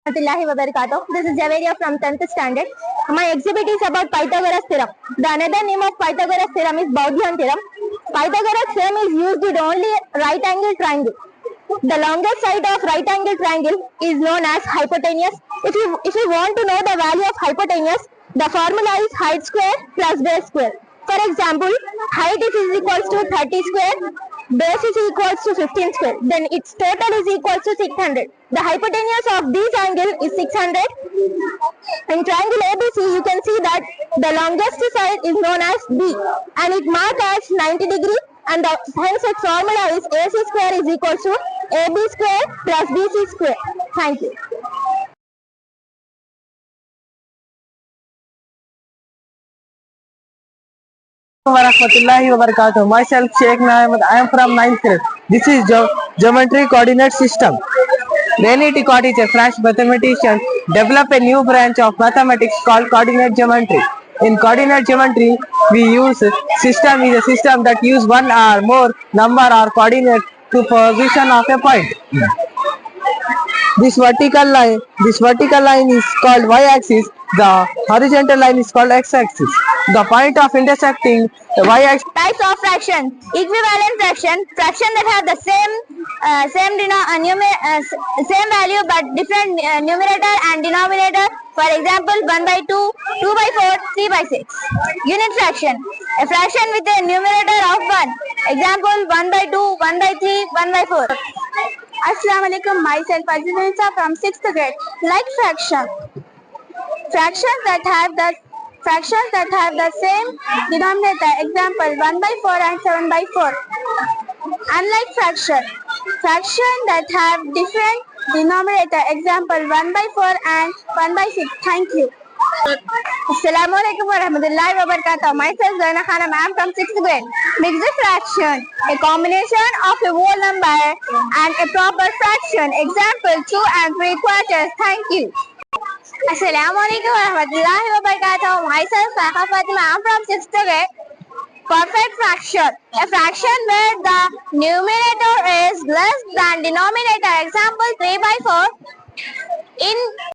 Warahmatullahi wabarakatuh. This is Javeria from 10th standard. My exhibit is about Pythagoras theorem. The another name of Pythagoras theorem is Baudian theorem. Pythagoras theorem is used with only right angle triangle. The longest side of right angle triangle is known as hypotenuse. If you want to know the value of hypotenuse, the formula is height square plus base square. For example, height is equals to 30 square, base is equals to 15 square, then its total is equals to 600. The hypotenuse of this angle is 600. In triangle ABC, you can see that the longest side is known as B and it marked as 90 degree, and hence its formula is AC square is equals to AB square plus BC square. Thank you. Warahmatullahi wabarakatuh. Myself Sheikh Naeem. I am from 9th grade. This is geometry coordinate system. Rene Descartes is a French mathematician developed a new branch of mathematics called coordinate geometry. In coordinate geometry, we use system is a system that use one or more number or coordinate to position of a point. This vertical line is called y-axis. The horizontal line is called x-axis. The point of intersecting the y-axis. Types of fraction: equivalent fraction that have the same value but different numerator and denominator. For example, 1 by 2, 2 by 4, 3 by 6. Unit fraction: a fraction with a numerator of 1. Example, 1 by 2, 1 by 3, 1 by 4. Assalamu alaikum. Myself Azizulsa from 6th grade. Like fraction: fractions that have the same denominator. Example, 1 by 4 and 7 by 4. Unlike fraction that have different denominator. Example, 1 by 4 and 1 by 6. Thank you. Assalamu alaikum warahmatullahi wabarakatuh. Myself Zaina Khanam. I am from 6th grade. Mixed fraction: a combination of a whole number and a proper fraction. Example, 2 and 3 quarters. Thank you. Assalamu alaikum warahmatullahi wabarakatuh. Myself Safa Fatima. I am from 6th grade. Perfect fraction: a fraction where the numerator is less than denominator. Example, 3 by 4. In